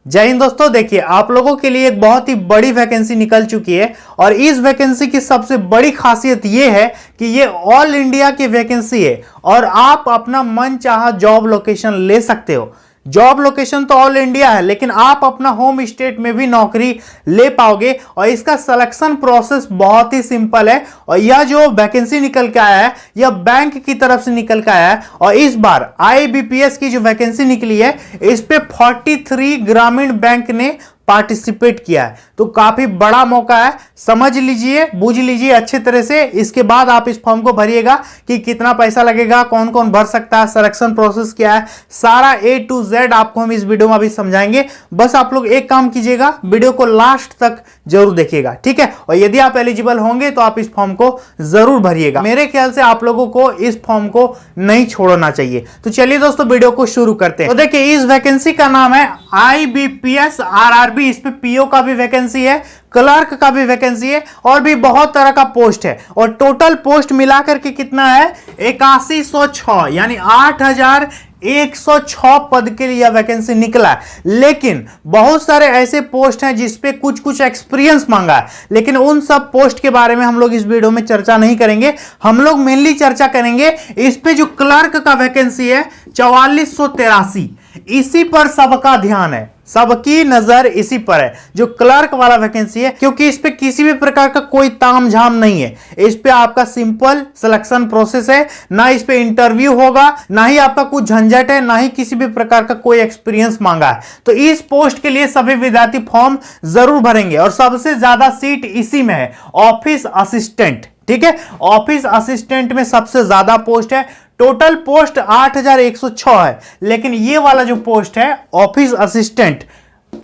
जय हिंद दोस्तों, देखिए आप लोगों के लिए एक बहुत ही बड़ी वैकेंसी निकल चुकी है और इस वैकेंसी की सबसे बड़ी खासियत यह है कि ये ऑल इंडिया की वैकेंसी है और आप अपना मन चाहा जॉब लोकेशन ले सकते हो। जॉब लोकेशन तो ऑल इंडिया है, लेकिन आप अपना होम स्टेट में भी नौकरी ले पाओगे और इसका सिलेक्शन प्रोसेस बहुत ही सिंपल है। और यह जो वैकेंसी निकल के आया है यह बैंक की तरफ से निकल के आया है और इस बार IBPS की जो वैकेंसी निकली है इस पे 43 ग्रामीण बैंक ने पार्टिसिपेट किया है, तो काफी बड़ा मौका है। समझ लीजिए, बूझ लीजिए अच्छे तरह से। इसके बाद आप इस फॉर्म को भरिएगा कि कितना पैसा लगेगा, कौन कौन भर सकता है, सिलेक्शन प्रोसेस क्या है, सारा A to Z आपको हम इस वीडियो में अभी समझाएंगे। बस आप लोग एक काम कीजिएगा, वीडियो को लास्ट तक जरूर देखिएगा, ठीक है। और यदि आप एलिजिबल होंगे तो आप इस फॉर्म को जरूर भरिएगा। मेरे ख्याल से आप लोगों को इस फॉर्म को नहीं छोड़ना चाहिए। तो चलिए दोस्तों वीडियो को शुरू करते हैं। तो देखिए इस वैकेंसी का नाम है IBPS RRB। इस पे PO का भी वैकेंसी है, क्लर्क का भी वैकेंसी है और भी बहुत तरह का पोस्ट है। और टोटल पोस्ट मिलाकर के कितना है 8106, यानी 8106 पद के लिए यह वैकेंसी निकला है। लेकिन बहुत सारे ऐसे पोस्ट हैं जिसपे कुछ कुछ एक्सपीरियंस मांगा है, लेकिन उन सब पोस्ट के बारे में हम लोग इस वीडियो में चर्चा नहीं करेंगे। हम लोग मेनली चर्चा करेंगे इस पे जो क्लर्क का वैकेंसी है 4483, इसी पर सबका ध्यान है, सबकी नजर इसी पर है जो क्लर्क वाला वैकेंसी है, क्योंकि इस पे किसी भी प्रकार का कोई तामझाम नहीं है। इस पे आपका सिंपल सिलेक्शन प्रोसेस है, ना इस पे इंटरव्यू होगा, ना ही आपका कुछ झंझट है, ना ही किसी भी प्रकार का कोई एक्सपीरियंस मांगा है। तो इस पोस्ट के लिए सभी विद्यार्थी फॉर्म जरूर भरेंगे और सबसे ज्यादा सीट इसी में है, ऑफिस असिस्टेंट, ठीक है। ऑफिस असिस्टेंट में सबसे ज्यादा पोस्ट है। टोटल पोस्ट 8106 है, लेकिन ये वाला जो पोस्ट है ऑफिस असिस्टेंट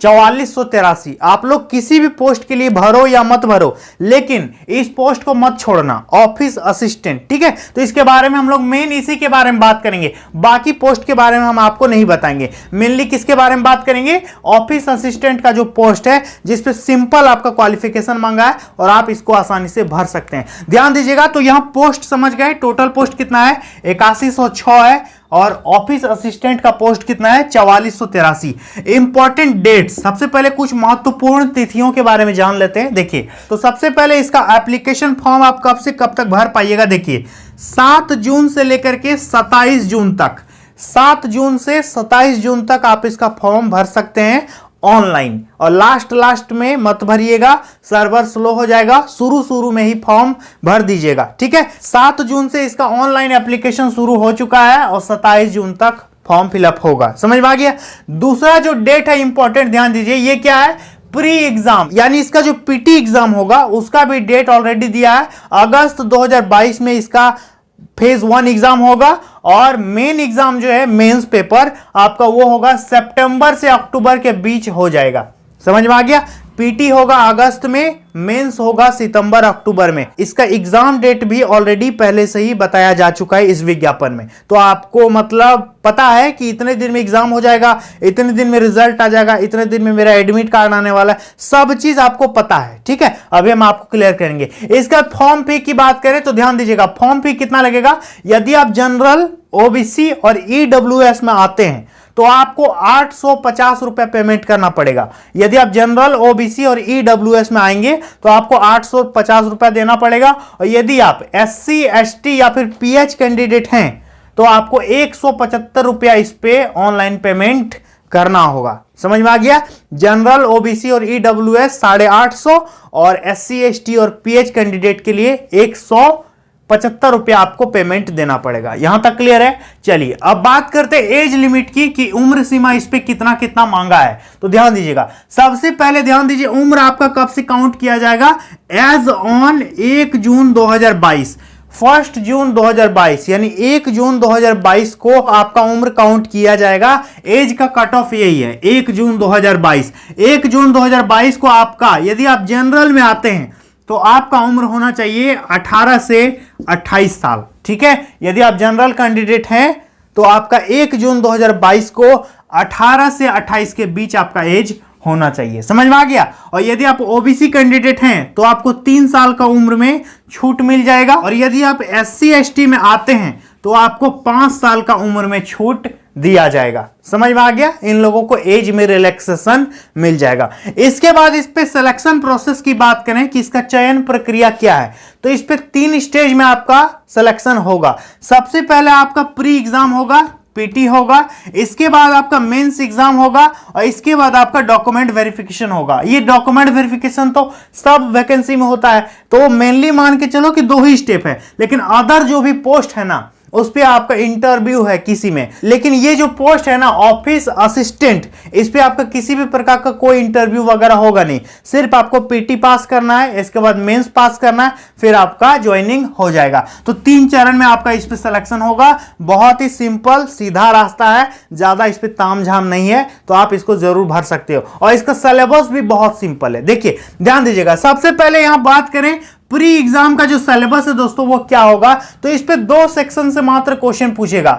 4483। आप लोग किसी भी पोस्ट के लिए भरो या मत भरो, लेकिन इस पोस्ट को मत छोड़ना, ऑफिस असिस्टेंट, ठीक है। तो इसके बारे में हम लोग मेन इसी के बारे में बात करेंगे, बाकी पोस्ट के बारे में हम आपको नहीं बताएंगे। मेनली किसके बारे में बात करेंगे, ऑफिस असिस्टेंट का जो पोस्ट है जिसपे सिंपल आपका क्वालिफिकेशन मांगा है और आप इसको आसानी से भर सकते हैं। ध्यान दीजिएगा, तो यहां पोस्ट समझ गए, टोटल पोस्ट कितना है 8106 है और ऑफिस असिस्टेंट का पोस्ट कितना है 4483। इंपॉर्टेंट डेट्स, सबसे पहले कुछ महत्वपूर्ण तिथियों के बारे में जान लेते हैं। देखिए, तो सबसे पहले इसका एप्लीकेशन फॉर्म आप कब से कब तक भर पाइएगा। देखिए 7 जून से लेकर के 27 जून तक, 7 जून से 27 जून तक आप इसका फॉर्म भर सकते हैं ऑनलाइन। और लास्ट में मत भरिएगा, सर्वर स्लो हो जाएगा, शुरू में ही फॉर्म भर दीजिएगा, ठीक है। 7 जून से इसका ऑनलाइन एप्लीकेशन शुरू हो चुका है और 27 जून तक फॉर्म फिलअप होगा। समझ में आ गया। दूसरा जो डेट है इंपॉर्टेंट, ध्यान दीजिए, ये क्या है, प्री एग्जाम, यानी इसका जो PT एग्जाम होगा उसका भी डेट ऑलरेडी दिया है। अगस्त 2022 में इसका फेज 1 एग्जाम होगा और मेन एग्जाम जो है मेंस पेपर आपका वो होगा सितंबर से अक्टूबर के बीच हो जाएगा। समझ में आ गया। PT होगा अगस्त में, मेंस होगा सितंबर अक्टूबर में। इसका एग्जाम डेट भी ऑलरेडी पहले से ही बताया जा चुका है इस विज्ञापन में, तो आपको मतलब पता है कि इतने दिन में एग्जाम हो जाएगा, इतने दिन में रिजल्ट आ जाएगा, इतने दिन में मेरा एडमिट कार्ड आने वाला है, सब चीज आपको पता है, ठीक है। अभी हम आपको क्लियर करेंगे। इसका फॉर्म फी की बात करें तो ध्यान दीजिएगा, फॉर्म फी कितना लगेगा। यदि आप जनरल, OBC और EWS में आते हैं तो आपको 850 रुपए पेमेंट करना पड़ेगा। यदि आप जनरल, OBC और EWS में आएंगे तो आपको 850 रुपए देना पड़ेगा। और यदि आप SC, ST या फिर PH कैंडिडेट हैं तो आपको 175 रुपया इस पे ऑनलाइन पेमेंट करना होगा। समझ में आ गया। जनरल, OBC और EWS 850 और SC, ST और PH कैंडिडेट के लिए 175 रुपया आपको पेमेंट देना पड़ेगा। यहां तक क्लियर है। चलिए अब बात करते हैं एज लिमिट की कि उम्र सीमा इस पे कितना कितना मांगा है। तो ध्यान दीजिएगा, सबसे पहले ध्यान दीजिए उम्र आपका कब से काउंट किया जाएगा, एज ऑन 1 जून 2022, 1 जून 2022, यानी 1 जून 2022 को आपका उम्र काउंट किया जाएगा। एज का कट ऑफ यही है 1 जून 2022। 1 जून 2022 को आपका, यदि आप जनरल में आते हैं तो आपका उम्र होना चाहिए 18 से 28 साल, ठीक है। यदि आप जनरल कैंडिडेट हैं तो आपका 1 जून 2022 को 18 से 28 के बीच आपका एज होना चाहिए। समझ में आ गया। और यदि आप OBC कैंडिडेट हैं तो आपको 3 साल का उम्र में छूट मिल जाएगा। और यदि आप SC, ST में आते हैं तो आपको 5 साल का उम्र में छूट दिया जाएगा। समझ में आ गया? इन लोगों को एज में रिलैक्सेशन मिल जाएगा। इसके बाद इस पे सिलेक्शन प्रोसेस की बात करें कि इसका चयन प्रक्रिया क्या है, तो इस पे 3 स्टेज में आपका सिलेक्शन होगा। सबसे पहले आपका प्री एग्जाम होगा, पीटी होगा, इसके बाद आपका मेंस एग्जाम होगा और इसके बाद आपका डॉक्यूमेंट वेरिफिकेशन होगा। ये डॉक्यूमेंट वेरिफिकेशन तो सब वैकेंसी में होता है, तो मेनली मान के चलो कि 2 ही स्टेप है, लेकिन अदर जो भी पोस्ट है ना उस पे आपका इंटरव्यू है किसी में। लेकिन ये जो पोस्ट है ना ऑफिस असिस्टेंट, इस पे आपका किसी भी प्रकार का कोई इंटरव्यू वगैरह होगा नहीं, सिर्फ आपको पीटी पास करना है, इसके बाद मेंस पास करना है, फिर आपका ज्वाइनिंग हो जाएगा। तो 3 चरण में आपका इस पे सिलेक्शन होगा। बहुत ही सिंपल सीधा रास्ता है, ज्यादा इस पे तामझाम नहीं है, तो आप इसको जरूर भर सकते हो। और इसका सिलेबस भी बहुत सिंपल है। देखिए ध्यान दीजिएगा, सबसे पहले यहां बात करें प्री एग्जाम का जो सिलेबस है दोस्तों वो क्या होगा, तो इस पे 2 सेक्शन से मात्र क्वेश्चन पूछेगा।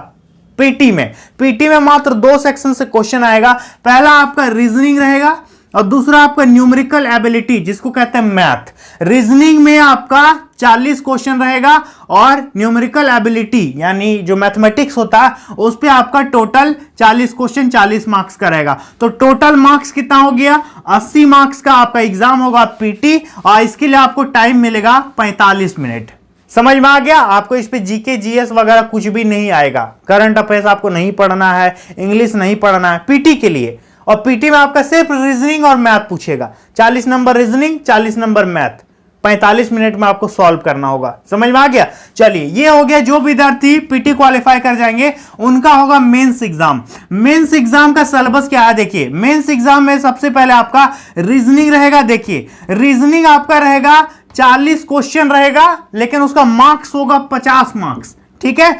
पीटी में मात्र 2 सेक्शन से क्वेश्चन आएगा। पहला आपका रीजनिंग रहेगा और दूसरा आपका न्यूमेरिकल एबिलिटी जिसको कहते हैं मैथ। रीजनिंग में आपका 40 क्वेश्चन रहेगा और न्यूमेरिकल एबिलिटी यानी जो मैथमेटिक्स होता है उस पे आपका टोटल 40 क्वेश्चन 40 मार्क्स का रहेगा। तो टोटल मार्क्स कितना हो गया, 80 मार्क्स का आपका एग्जाम होगा पीटी, और इसके लिए आपको टाइम मिलेगा 45 मिनट। समझ में आ गया? आपको इस पे जीके जीएस वगैरह कुछ भी नहीं आएगा, करंट अफेयर्स आपको नहीं पढ़ना है, इंग्लिश नहीं पढ़ना है पीटी के लिए। और पीटी में आपका सिर्फ रीजनिंग और मैथ पूछेगा, 40 number reasoning 40 number math, 45 minute में आपको सॉल्व करना होगा। समझ में आ गया? चलिए ये हो गया, जो विद्यार्थी पीटी क्वालिफाई कर जाएंगे उनका होगा मेंस एग्जाम। मेंस एग्जाम का सिलेबस क्या है देखिए, मेंस एग्जाम में सबसे पहले आपका रीजनिंग रहेगा। देखिए रीजनिंग आपका रहेगा 40 क्वेश्चन रहेगा, लेकिन उसका मार्क्स होगा 50 मार्क्स। ठीक है,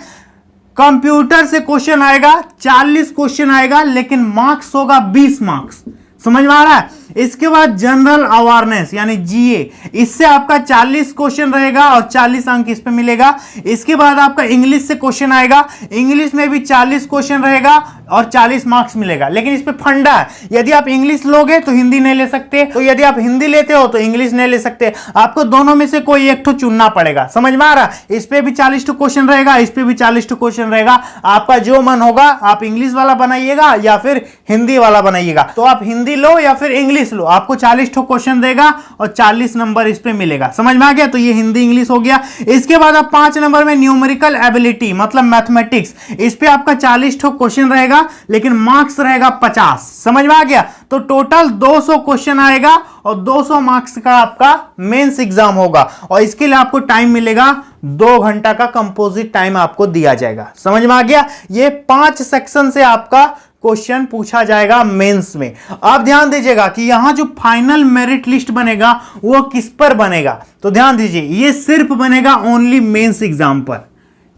कंप्यूटर से क्वेश्चन आएगा 40 क्वेश्चन आएगा, लेकिन मार्क्स होगा 20 मार्क्स। समझ में आ रहा है? इसके बाद जनरल अवेयरनेस यानी जीए, इससे आपका 40 क्वेश्चन रहेगा और 40 अंक इस पे मिलेगा। इसके बाद आपका इंग्लिश से क्वेश्चन आएगा, इंग्लिश में भी 40 क्वेश्चन रहेगा और 40 मार्क्स मिलेगा। लेकिन इस पे फंडा है, यदि आप इंग्लिश लोगे तो हिंदी नहीं ले सकते, तो यदि आप हिंदी लेते हो तो इंग्लिश नहीं ले सकते, आपको दोनों में से कोई एक ठो चुनना पड़ेगा। समझ में आ रहा? इस पे भी 40 क्वेश्चन रहेगा, इस पे भी 40 क्वेश्चन रहेगा। आपका जो मन होगा आप इंग्लिश वाला बनाइएगा या फिर हिंदी वाला बनाइएगा। तो आप हिंदी लो या फिर इंग्लिश लो, आपको 40 क्वेश्चन देगा और 40 नंबर इस पे मिलेगा। समझ में आ गया? तो ये हिंदी इंग्लिश हो गया। इसके बाद आप 5 नंबर में न्यूमेरिकल एबिलिटी मतलब मैथमेटिक्स, इस पे आपका 40 क्वेश्चन रहेगा, लेकिन मार्क्स रहेगा 50। समझ में आ गया? तो टोटल 200 क्वेश्चन आएगा और 200 मार्क्स का आपका मेंस एग्जाम होगा, और इसके लिए आपको टाइम मिलेगा 2 घंटा का कंपोजिट टाइम आपको दिया जाएगा। समझ में आ गया? ये 5 सेक्शन से आपका क्वेश्चन पूछा जाएगा मेंस में। आप ध्यान दीजिएगा कि यहां जो फाइनल मेरिट लिस्ट बनेगा वो किस पर बनेगा, तो ध्यान दीजिए ये सिर्फ बनेगा ओनली मेंस एग्जाम पर।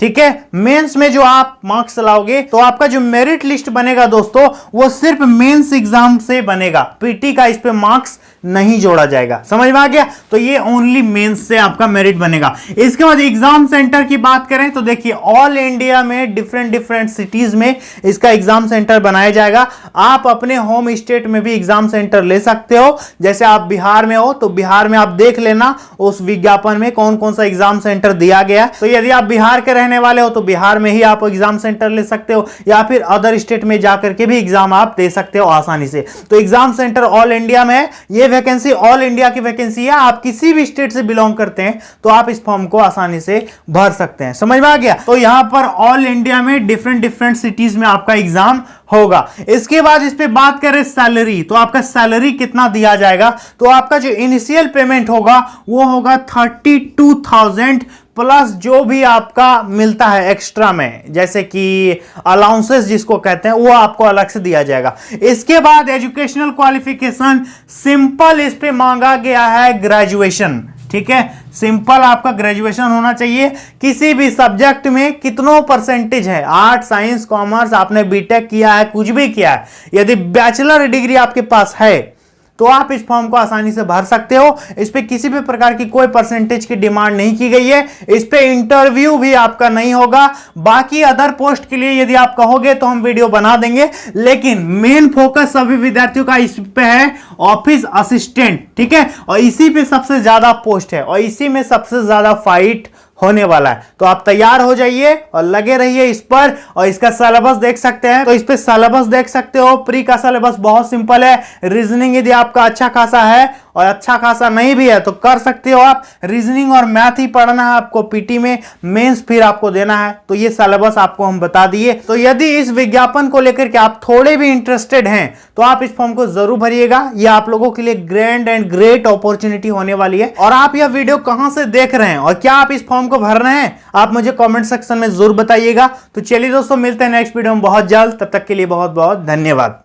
ठीक है, मेंस में जो आप मार्क्स लाओगे तो आपका जो मेरिट लिस्ट बनेगा दोस्तों वो सिर्फ मेंस एग्जाम से बनेगा, पीटी का इस पे मार्क्स नहीं जोड़ा जाएगा। समझ में आ गया? तो ये ओनली मेंस से आपका मेरिट बनेगा। इसके बाद एग्जाम सेंटर की बात करें तो देखिए ऑल इंडिया में डिफरेंट सिटीज में इसका एग्जाम सेंटर बनाया जाएगा। आप अपने होम स्टेट में भी एग्जाम सेंटर ले सकते हो। जैसे आप बिहार में हो तो बिहार में आप देख लेना उस विज्ञापन में कौन कौन सा एग्जाम सेंटर दिया गया है। तो यदि आप बिहार के रहने वाले हो तो बिहार में ही आप एग्जाम सेंटर ले सकते हो, या फिर अदर स्टेट में जाकर के भी एग्जाम आप दे सकते हो आसानी से। तो एग्जाम सेंटर ऑल इंडिया में है। ये वैकेंसी ऑल इंडिया की वैकेंसी है, आप किसी भी स्टेट से बिलोंग करते हैं तो आप इस फॉर्म को आसानी से भर सकते हैं। समझ में आ गया? तो यहां पर ऑल इंडिया में डिफरेंट सिटीज में आपका एग्जाम होगा। इसके बाद इस पे बात करें सैलरी, तो आपका सैलरी कितना दिया जाएगा, तो आपका जो इनिशियल पेमेंट होगा वो होगा 32,000 प्लस जो भी आपका मिलता है एक्स्ट्रा में, जैसे कि अलाउंसेस जिसको कहते हैं, वो आपको अलग से दिया जाएगा। इसके बाद एजुकेशनल क्वालिफिकेशन सिंपल इस पे मांगा गया है ग्रेजुएशन। ठीक है, सिंपल आपका ग्रेजुएशन होना चाहिए। किसी भी सब्जेक्ट में कितनों परसेंटेज है, आर्ट साइंस कॉमर्स, आपने बीटेक किया है, कुछ भी किया है, यदि बैचलर डिग्री आपके पास है तो आप इस फॉर्म को आसानी से भर सकते हो। इस पे किसी भी प्रकार की कोई परसेंटेज की डिमांड नहीं की गई है। इस पे इंटरव्यू भी आपका नहीं होगा। बाकी अदर पोस्ट के लिए यदि आप कहोगे तो हम वीडियो बना देंगे, लेकिन मेन फोकस सभी विद्यार्थियों का इस पे है ऑफिस असिस्टेंट। ठीक है, और इसी पे सबसे ज्यादा पोस्ट है और इसी में सबसे ज्यादा फाइट होने वाला है। तो आप तैयार हो जाइए और लगे रहिए इस पर। और इसका सिलेबस देख सकते हैं, तो इस पे सिलेबस देख सकते हो। प्री का सिलेबस बहुत सिंपल है। रीजनिंग यदि आपका अच्छा खासा है और अच्छा खासा नहीं भी है तो कर सकते हो आप। रीजनिंग और मैथ ही पढ़ना है आपको पीटी में, मेंस फिर आपको देना है। तो ये सिलेबस आपको हम बता दिए। तो यदि इस विज्ञापन को लेकर के आप थोड़े भी इंटरेस्टेड हैं तो आप इस फॉर्म को जरूर भरिएगा। ये आप लोगों के लिए ग्रैंड एंड ग्रेट अपॉर्चुनिटी होने वाली है। और आप यह वीडियो कहां से देख रहे हैं और क्या आप इस फॉर्म को भर रहे हैं, आप मुझे कमेंट सेक्शन में जरूर बताइएगा। तो चलिए दोस्तों, मिलते हैं नेक्स्ट वीडियो में बहुत जल्द। तब तक के लिए बहुत बहुत धन्यवाद।